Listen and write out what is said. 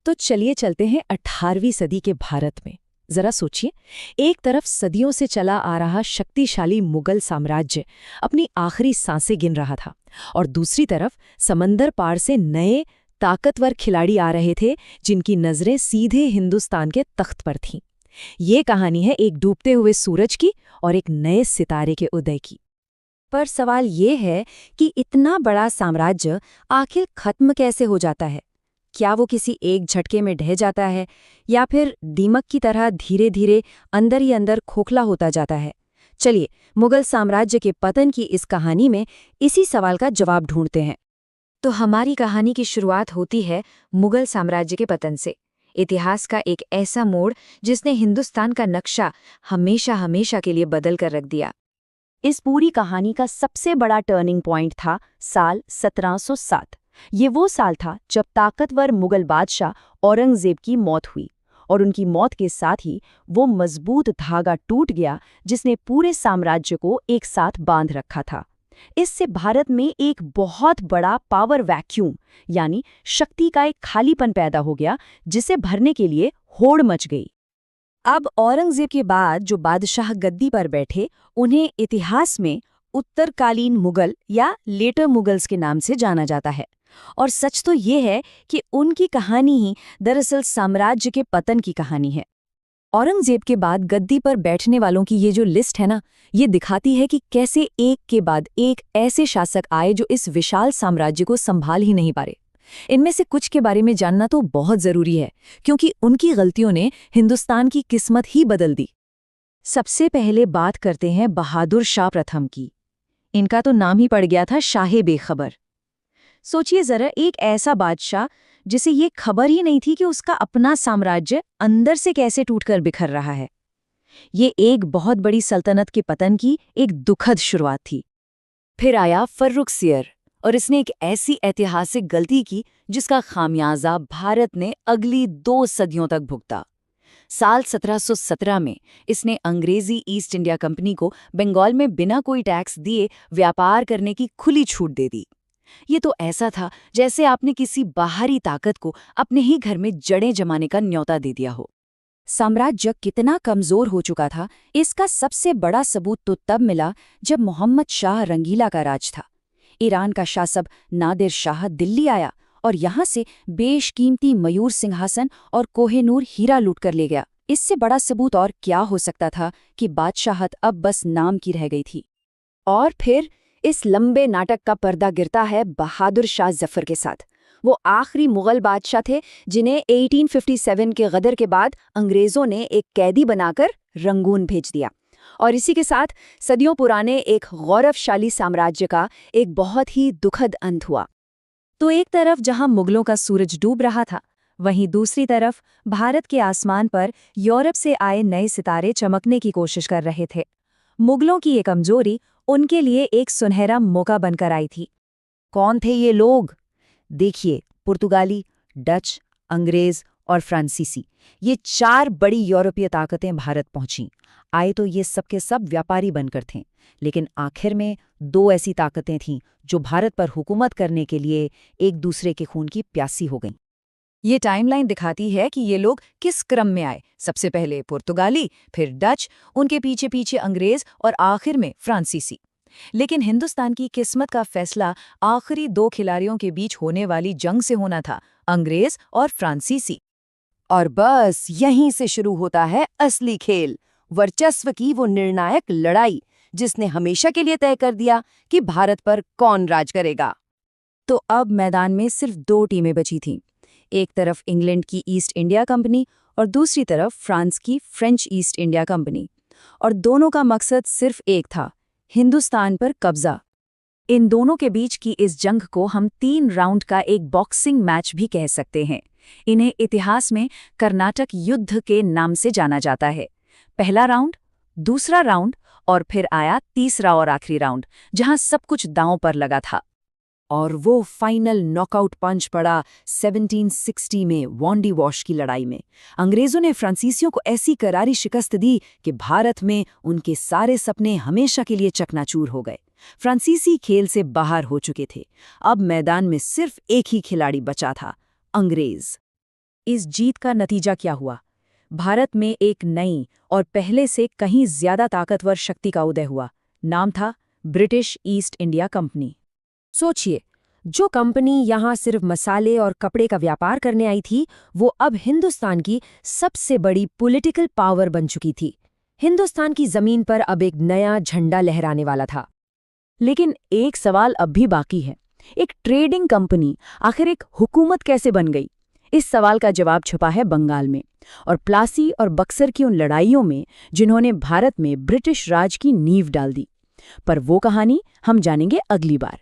तो चलिए चलते हैं 18वीं सदी के भारत में। जरा सोचिए, एक तरफ सदियों से चला आ रहा शक्तिशाली मुगल साम्राज्य अपनी आखिरी सांसें गिन रहा था, और दूसरी तरफ समंदर पार से नए ताकतवर खिलाड़ी आ रहे थे जिनकी नजरें सीधे हिंदुस्तान के तख्त पर थीं। ये कहानी है एक डूबते हुए सूरज की और एक नए सितारे के उदय की। पर सवाल ये है कि इतना बड़ा साम्राज्य आखिर खत्म कैसे हो जाता है? क्या वो किसी एक झटके में ढह जाता है या फिर दीमक की तरह धीरे धीरे अंदर ही अंदर खोखला होता जाता है? चलिए, मुगल साम्राज्य के पतन की इस कहानी में इसी सवाल का जवाब ढूंढते हैं। तो हमारी कहानी की शुरुआत होती है मुगल साम्राज्य के पतन से। इतिहास का एक ऐसा मोड़ जिसने हिंदुस्तान का नक्शा हमेशा हमेशा के लिए बदल कर रख दिया। इस पूरी कहानी का सबसे बड़ा टर्निंग पॉइंट था साल 1707। ये वो साल था जब ताकतवर मुगल बादशाह औरंगजेब की मौत हुई, और उनकी मौत के साथ ही वो मजबूत धागा टूट गया जिसने पूरे साम्राज्य को एक साथ बांध रखा था। इससे भारत में एक बहुत बड़ा पावर वैक्यूम यानी शक्ति का एक खालीपन पैदा हो गया, जिसे भरने के लिए होड़ मच गई। अब औरंगजेब के बाद जो बादशाह गद्दी पर बैठे, उन्हें इतिहास में उत्तरकालीन मुगल या लेटर मुगल्स के नाम से जाना जाता है। और सच तो ये है कि उनकी कहानी ही दरअसल साम्राज्य के पतन की कहानी है। औरंगजेब के बाद गद्दी पर बैठने वालों की ये जो लिस्ट है ना, ये दिखाती है कि कैसे एक के बाद एक ऐसे शासक आए जो इस विशाल साम्राज्य को संभाल ही नहीं पा रहे। इनमें से कुछ के बारे में जानना तो बहुत जरूरी है, क्योंकि उनकी गलतियों ने हिंदुस्तान की किस्मत ही बदल दी। सबसे पहले बात करते हैं बहादुर शाह प्रथम की। इनका तो नाम ही पड़ गया था शाहे बेखबर। सोचिए जरा, एक ऐसा बादशाह जिसे ये खबर ही नहीं थी कि उसका अपना साम्राज्य अंदर से कैसे टूटकर बिखर रहा है। ये एक बहुत बड़ी सल्तनत के पतन की एक दुखद शुरुआत थी। फिर आया फर्रुखसियर, और इसने एक ऐसी ऐतिहासिक गलती की जिसका खामियाजा भारत ने अगली 2 सदियों तक भुगता। साल 1717 में इसने अंग्रेजी ईस्ट इंडिया कंपनी को बंगाल में बिना कोई टैक्स दिए व्यापार करने की खुली छूट दे दी। ये तो ऐसा था जैसे आपने किसी बाहरी ताकत को अपने ही घर में जड़ें जमाने का न्योता दे दिया हो। साम्राज्य कितना कमजोर हो चुका था, इसका सबसे बड़ा सबूत तो तब मिला जब मोहम्मद शाह रंगीला का राज था। ईरान का शासक नादिर शाह दिल्ली आया और यहाँ से बेशकीमती मयूर सिंहासन और कोहेनूर हीरा लूट कर ले गया। इससे बड़ा सबूत और क्या हो सकता था कि बादशाहत अब बस नाम की रह गई थी। और फिर इस लंबे नाटक का पर्दा गिरता है बहादुर शाह जफर के साथ। वो आखिरी मुगल बादशाह थे जिन्हें 1857 के गदर के बाद अंग्रेजों ने एक कैदी बनाकर रंगून भेज दिया, और इसी के साथ सदियों पुराने एक गौरवशाली साम्राज्य का एक बहुत ही दुखद अंत हुआ। तो एक तरफ जहां मुगलों का सूरज डूब रहा था, वहीं दूसरी तरफ भारत के आसमान पर यूरोप से आए नए सितारे चमकने की कोशिश कर रहे थे। मुगलों की ये कमजोरी उनके लिए एक सुनहरा मौका बनकर आई थी। कौन थे ये लोग? देखिए, पुर्तगाली, डच, अंग्रेज और फ्रांसीसी, ये 4 बड़ी यूरोपीय ताकतें भारत पहुंचीं। आए तो ये सब के सब व्यापारी बनकर थे, लेकिन आखिर में 2 ऐसी ताकतें थीं जो भारत पर हुकूमत करने के लिए एक दूसरे के खून की प्यासी हो गईं। ये टाइमलाइन दिखाती है कि ये लोग किस क्रम में आए। सबसे पहले पुर्तगाली, फिर डच, उनके पीछे पीछे अंग्रेज और आखिर में फ्रांसीसी। लेकिन हिंदुस्तान की किस्मत का फैसला आखिरी 2 खिलाड़ियों के बीच होने वाली जंग से होना था, अंग्रेज और फ्रांसीसी। और बस यहीं से शुरू होता है असली खेल, वर्चस्व की वो निर्णायक लड़ाई जिसने हमेशा के लिए तय कर दिया कि भारत पर कौन राज करेगा। तो अब मैदान में सिर्फ 2 टीमें बची थीं। एक तरफ इंग्लैंड की ईस्ट इंडिया कंपनी और दूसरी तरफ फ्रांस की फ्रेंच ईस्ट इंडिया कंपनी, और दोनों का मकसद सिर्फ एक था, हिंदुस्तान पर कब्जा। इन दोनों के बीच की इस जंग को हम 3 राउंड का एक बॉक्सिंग मैच भी कह सकते हैं। इन्हें इतिहास में कर्नाटक युद्ध के नाम से जाना जाता है। पहला राउंड, दूसरा राउंड और फिर आया तीसरा और आखिरी राउंड, जहां सब कुछ दांव पर लगा था। और वो फाइनल नॉकआउट पंच पड़ा 1760 में वॉन्डी वॉश की लड़ाई में। अंग्रेजों ने फ्रांसीसियों को ऐसी करारी शिकस्त दी कि भारत में उनके सारे सपने हमेशा के लिए चकनाचूर हो गए। फ्रांसीसी खेल से बाहर हो चुके थे। अब मैदान में सिर्फ एक ही खिलाड़ी बचा था, अंग्रेज। इस जीत का नतीजा क्या हुआ? भारत में एक नई और पहले से कहीं ज्यादा ताकतवर शक्ति का उदय हुआ। नाम था ब्रिटिश ईस्ट इंडिया कंपनी। सोचिए, जो कंपनी यहाँ सिर्फ मसाले और कपड़े का व्यापार करने आई थी, वो अब हिंदुस्तान की सबसे बड़ी पॉलिटिकल पावर बन चुकी थी। हिंदुस्तान की जमीन पर अब एक नया झंडा लहराने वाला था। लेकिन एक सवाल अब भी बाकी है, एक ट्रेडिंग कंपनी आखिर एक हुकूमत कैसे बन गई? इस सवाल का जवाब छुपा है बंगाल में और प्लासी और बक्सर की उन लड़ाइयों में जिन्होंने भारत में ब्रिटिश राज की नींव डाल दी। पर वो कहानी हम जानेंगे अगली बार।